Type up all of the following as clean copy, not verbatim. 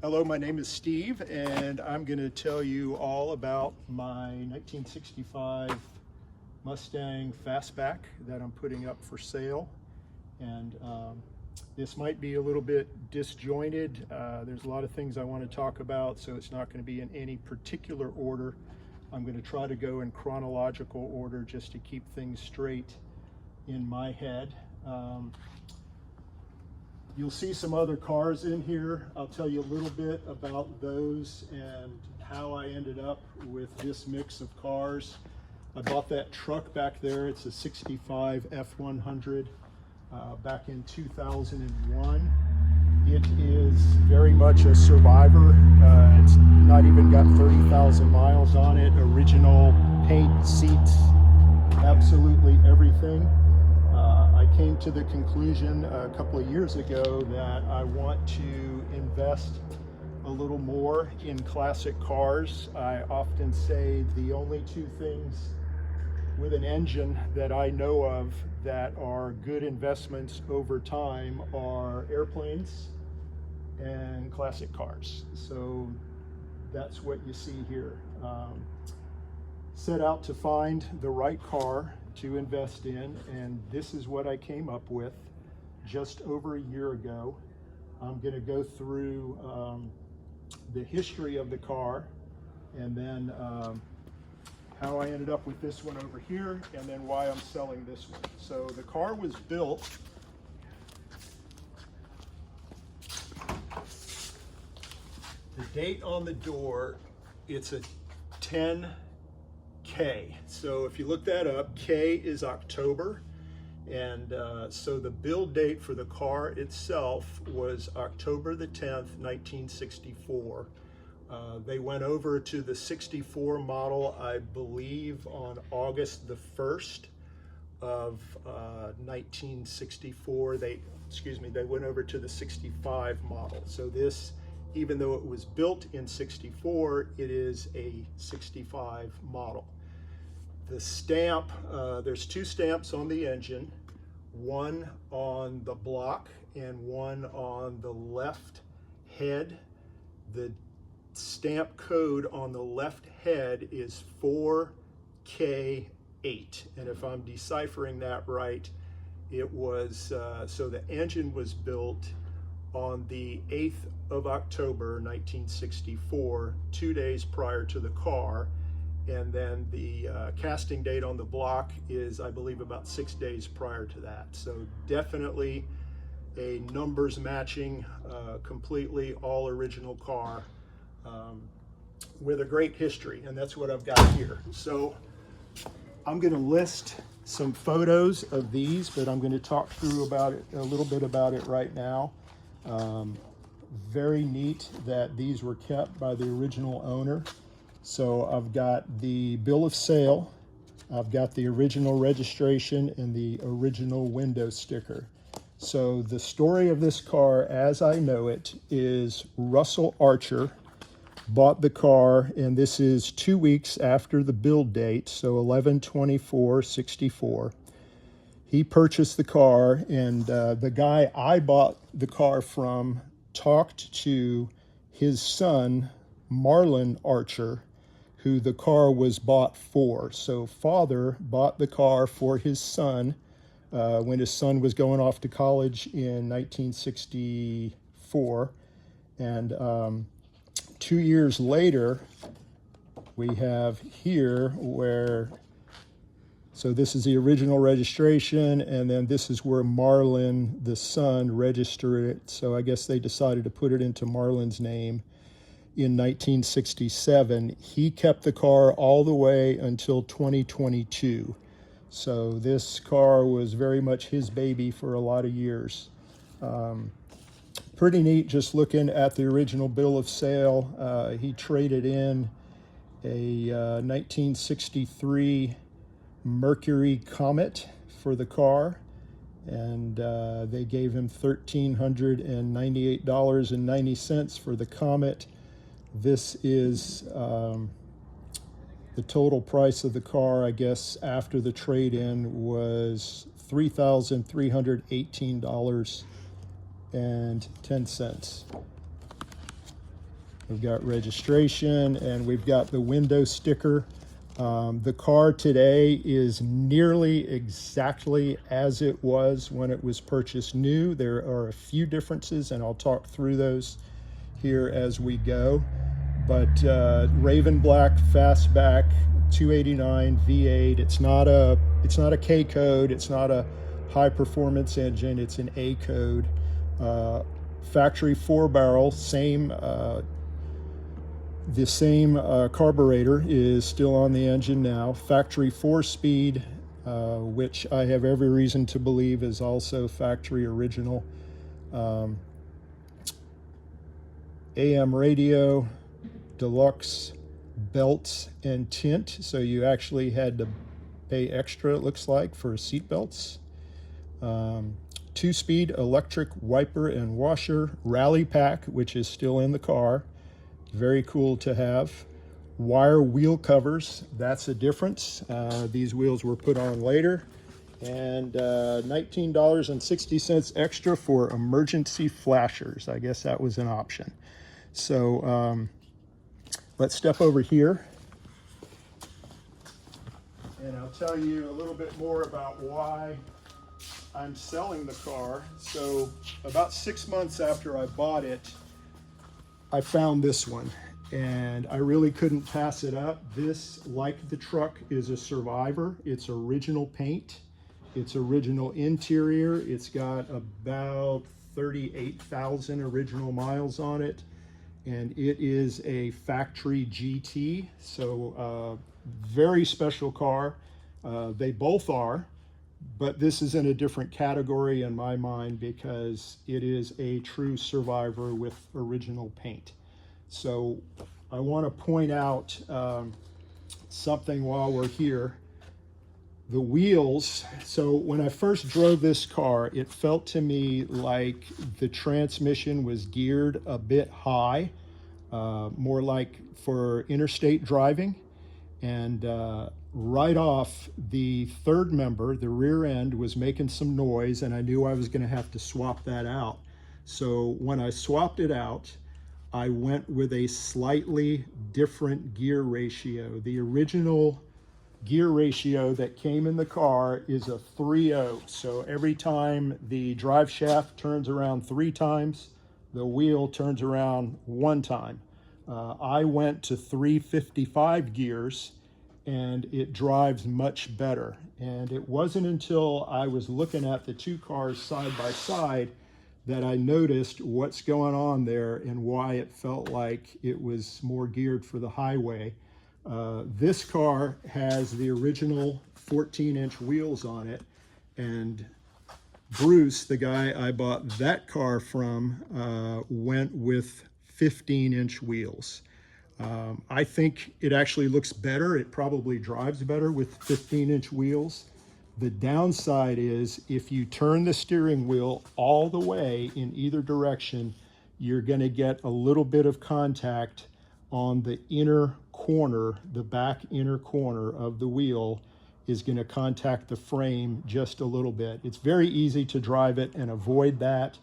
Hello, my name is Steve, and I'm going to tell you all about my 1965 Mustang Fastback that I'm putting up for sale. And this might be a little bit disjointed. There's a lot of things I want to talk about, so it's not going to be in any particular order. I'm going to try to go in chronological order just to keep things straight in my head. You'll see some other cars in here. I'll tell you a little bit about those and how I ended up with this mix of cars. I bought that truck back there. It's a 65 F100 back in 2001. It is very much a survivor. It's not even got 30,000 miles on it. Original paint, seats, absolutely everything. I came to the conclusion a couple of years ago that I want to invest a little more in classic cars. I often say the only two things with an engine that I know of that are good investments over time are airplanes and classic cars. So that's what you see here. Set out to find the right car to invest in, and this is what I came up with just over a year ago. I'm going to go through the history of the car, and then how I ended up with this one over here, and then why I'm selling this one. So the car was built the date on the door, it's a 10K. So if you look that up, K is October. And so the build date for the car itself was October the 10th, 1964. They went over to the 64 model, I believe, on August the 1st of 1964. They went over to the 65 model. So this, even though it was built in 64, it is a 65 model. The stamp, there's two stamps on the engine, one on the block and one on the left head. The stamp code on the left head is 4K8. And if I'm deciphering that right, it was, so the engine was built on the 8th of October, 1964, 2 days prior to the car. And then the casting date on the block is, I believe, about 6 days prior to that. So definitely a numbers matching, completely all original car with a great history. And that's what I've got here. So I'm going to list some photos of these, but I'm going to talk through about it a little bit about it right now. Very neat that these were kept by the original owner. So I've got the bill of sale, I've got the original registration and the original window sticker. So the story of this car, as I know it, is Russell Archer bought the car, and this is 2 weeks after the build date, so 11/24/64. He purchased the car, and the guy I bought the car from talked to his son, Marlon Archer, who the car was bought for. So father bought the car for his son when his son was going off to college in 1964. And 2 years later, we have here where, so this is the original registration, and then this is where Marlon, the son, registered it. So I guess they decided to put it into Marlon's name in 1967. He kept the car all the way until 2022. So this car was very much his baby for a lot of years. Pretty neat just looking at the original bill of sale. He traded in a 1963 Mercury Comet for the car, and they gave him $1,398.90 for the Comet. This is the total price of the car, I guess, after the trade-in was $3,318.10. We've got registration, and we've got the window sticker. The car today is nearly exactly as it was when it was purchased new. There are a few differences, and I'll talk through those here as we go. But Raven Black Fastback 289 V8. It's not a K code. It's not a high performance engine. It's an A code. Factory 4-barrel, the same carburetor is still on the engine now. Factory 4-speed, which I have every reason to believe is also factory original. AM radio, deluxe belts and tint, so you actually had to pay extra, it looks like, for seat belts. 2-speed electric wiper and washer, rally pack, which is still in the car. Very cool to have. Wire wheel covers, that's a difference. These wheels were put on later. And $19.60 extra for emergency flashers. I guess that was an option. So let's step over here, and I'll tell you a little bit more about why I'm selling the car. So about 6 months after I bought it, I found this one, and I really couldn't pass it up. This, like the truck, is a survivor. It's original paint. It's original interior. It's got about 38,000 original miles on it, and it is a factory GT. So very special car. They both are, but this is in a different category in my mind because it is a true survivor with original paint. So I want to point out something while we're here. The wheels, so when I first drove this car, it felt to me like the transmission was geared a bit high, more like for interstate driving. And right off, the third member, the rear end, was making some noise, and I knew I was going to have to swap that out. So when I swapped it out, I went with a slightly different gear ratio. The original gear ratio that came in the car is a 3-0. So every time the drive shaft turns around 3 times, the wheel turns around 1 time. I went to 355 gears, and it drives much better. And it wasn't until I was looking at the two cars side by side that I noticed what's going on there and why it felt like it was more geared for the highway. This car has the original 14-inch wheels on it, and Bruce, the guy I bought that car from, went with 15-inch wheels. I think it actually looks better. It probably drives better with 15-inch wheels. The downside is if you turn the steering wheel all the way in either direction, you're going to get a little bit of contact on the inner corner. The back inner corner of the wheel is going to contact the frame just a little bit. It's very easy to drive it and avoid that,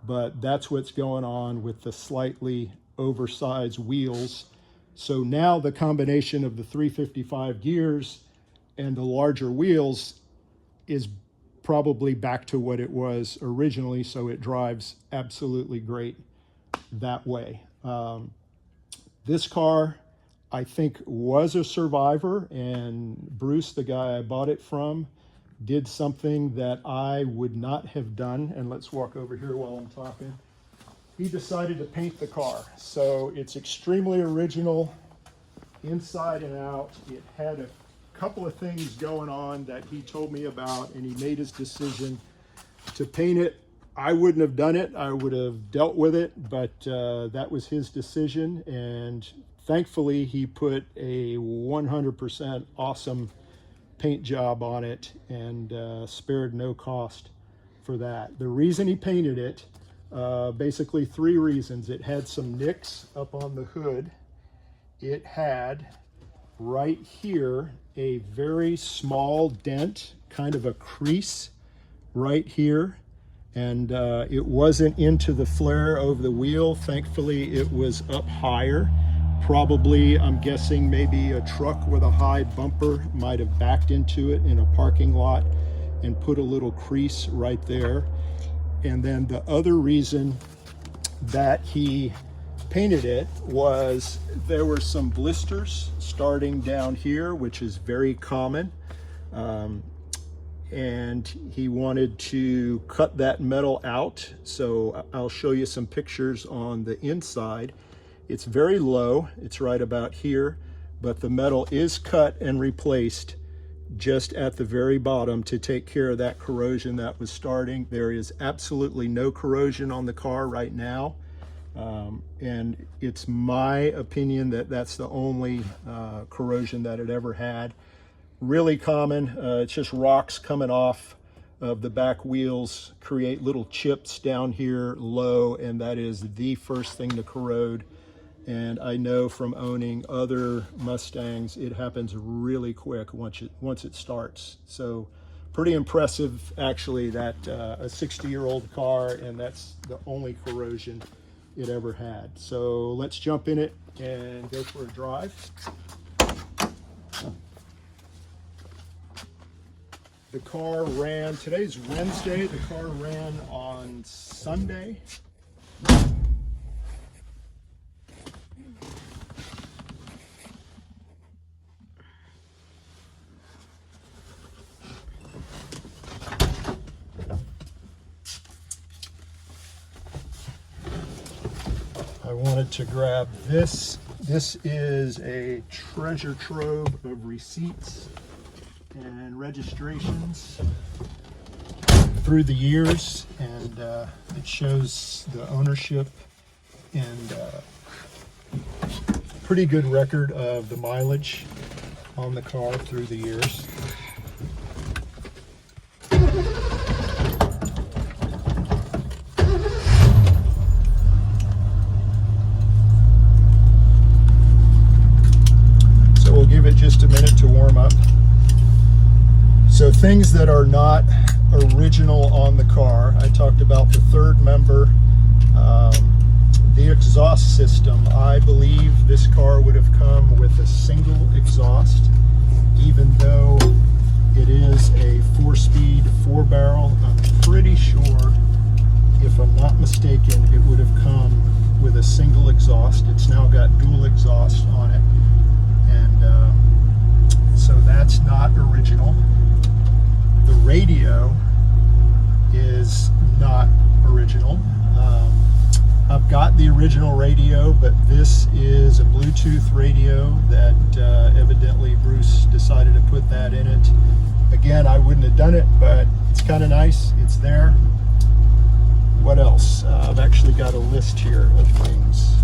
but that's what's going on with the slightly oversized wheels. So now the combination of the 355 gears and the larger wheels is probably back to what it was originally, so it drives absolutely great that way. This car, I think, was a survivor, and Bruce, the guy I bought it from, did something that I would not have done. And let's walk over here while I'm talking. He decided to paint the car. So it's extremely original inside and out. It had a couple of things going on that he told me about, and he made his decision to paint it. I wouldn't have done it. I would have dealt with it, but that was his decision, and thankfully he put a 100% awesome paint job on it and spared no cost for that. The reason he painted it, basically 3 reasons. It had some nicks up on the hood. It had right here a very small dent, kind of a crease right here, and it wasn't into the flare over the wheel. Thankfully, it was up higher. Probably, I'm guessing, maybe a truck with a high bumper might have backed into it in a parking lot and put a little crease right there. And then the other reason that he painted it was there were some blisters starting down here, which is very common. And he wanted to cut that metal out. So I'll show you some pictures on the inside. It's very low, it's right about here, but the metal is cut and replaced just at the very bottom to take care of that corrosion that was starting. There is absolutely no corrosion on the car right now. And it's my opinion that that's the only corrosion that it ever had. Really common, it's just rocks coming off of the back wheels, create little chips down here low, and that is the first thing to corrode. And I know from owning other Mustangs, it happens really quick once it starts. So pretty impressive, actually, that a 60-year-old car, and that's the only corrosion it ever had. So let's jump in it and go for a drive. The car ran, today's Wednesday, the car ran on Sunday. I wanted to grab this. This is a treasure trove of receipts and registrations through the years, and it shows the ownership and pretty good record of the mileage on the car through the years. So we'll give it just a minute to warm up. So things that are not original on the car, I talked about the third member, the exhaust system. I believe this car would have come with a single exhaust, even though it is a 4-speed 4-barrel. I'm pretty sure, if I'm not mistaken, it would have come with a single exhaust. It's now got dual exhaust on it, and so that's not original. The radio is not original. I've got the original radio, but this is a Bluetooth radio that evidently Bruce decided to put that in it. Again, I wouldn't have done it, but it's kind of nice. It's there. What else? I've actually got a list here of things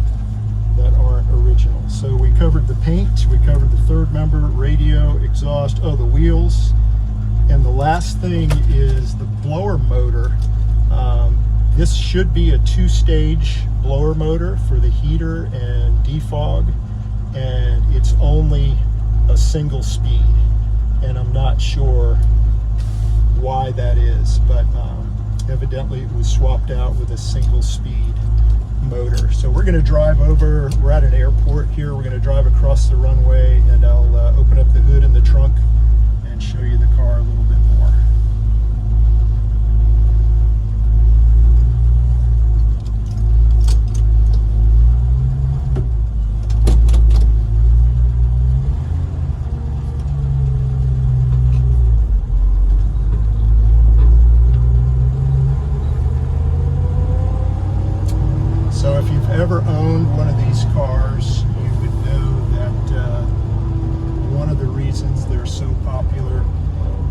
that aren't original. So we covered the paint, we covered the third member, radio, exhaust, the wheels. And the last thing is the blower motor. This should be a 2-stage blower motor for the heater and defog, and it's only a single speed, and I'm not sure why that is, but evidently it was swapped out with a single speed motor. So we're going to drive over, we're at an airport here, we're going to drive across the runway, and I'll open up the hood in the trunk and show you the car a little bit more. So if you've ever owned one of these cars, you would know that one of the reasons they're so popular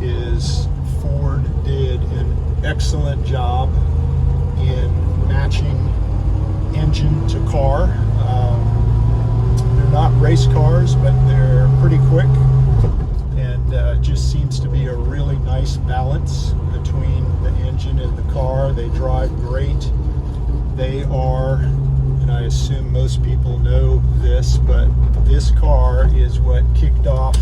is Ford did an excellent job in matching engine to car. They're not race cars, but they're pretty quick, and it just seems to be a really nice balance between the engine and the car. They drive great. They are, and I assume most people know this, but this car is what kicked off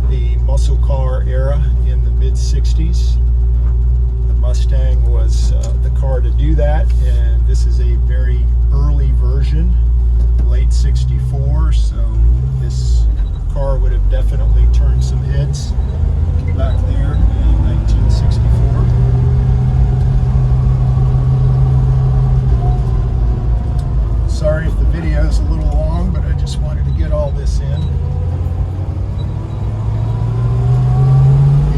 the muscle car era in the mid-60s. Mustang was the car to do that, and this is a very early version, late 64, so this car would have definitely turned some heads back there in 1964. Sorry if the video is a little long, but I just wanted to get all this in.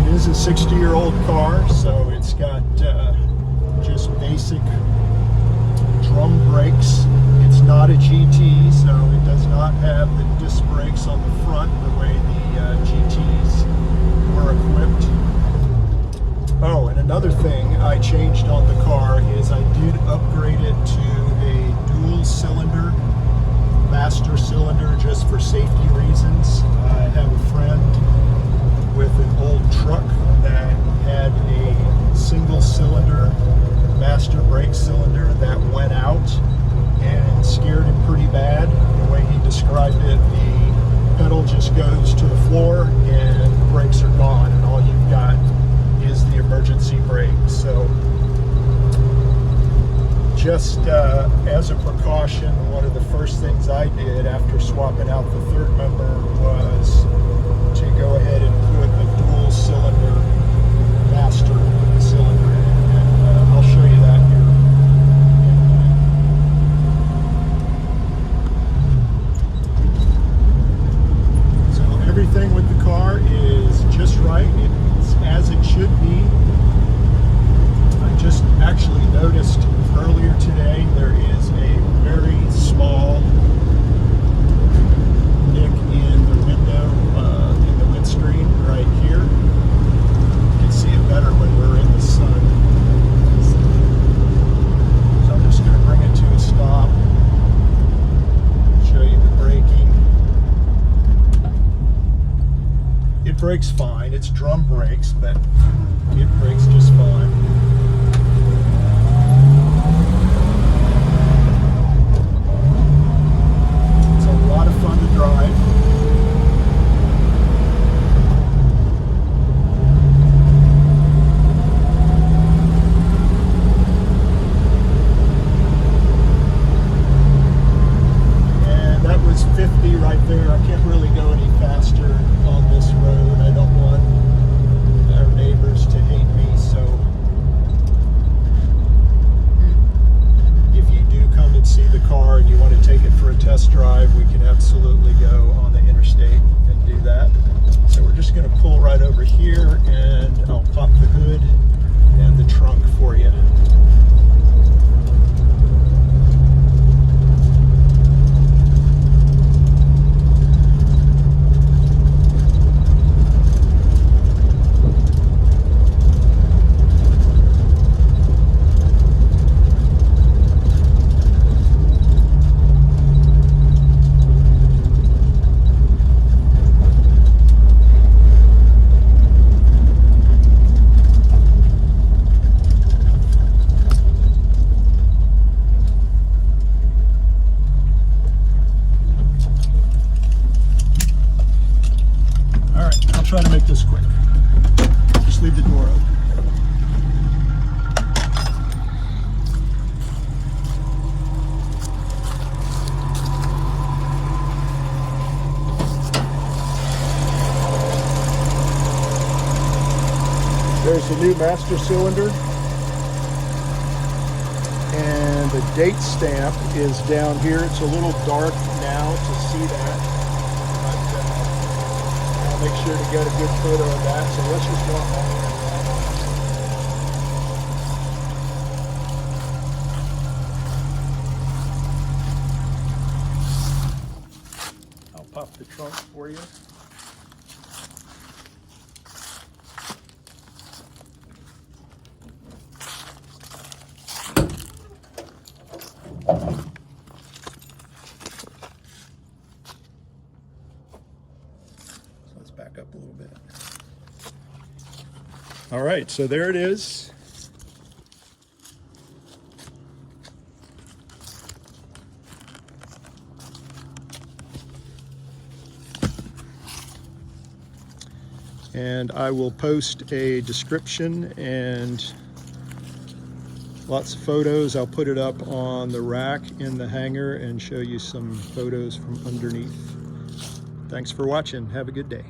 It is a 60-year-old car, so it's got just basic drum brakes. It's not a GT, so it does not have the disc brakes on the front the way the GTs were equipped. Oh, and another thing I changed on the car is I did upgrade it to a dual cylinder, master cylinder, just for safety reasons. I have a friend with an old truck that had a single cylinder master brake cylinder that went out and scared him pretty bad. The way he described it, the pedal just goes to the floor and the brakes are gone, and all you've got is the emergency brake. So just as a precaution, one of the first things I did after swapping out the third member was to go ahead and put a dual cylinder master cylinder in, and I'll show you that here in a minute. So everything with the car is just right. It's as it should be. I just actually noticed earlier today there is a very small nick in the window, in the windscreen right here. You can see it better when we're in the sun. So I'm just going to bring it to a stop, show you the braking. It brakes fine. It's drum brakes, but it brakes just fine. Test drive, we can absolutely go on the interstate and do that. So we're just going to pull right over here, and I'll pop the hood and the trunk for you. Try to make this quick. Just leave the door open. There's the new master cylinder, and the date stamp is down here. It's a little dark now to see that. Make sure to get a good photo of that. So let's just walk on in. I'll pop the trunk for you. Back up a little bit. All right, so there it is. And I will post a description and Lots of photos. I'll put it up on the rack in the hangar and show you some photos from underneath. Thanks for watching. Have a good day.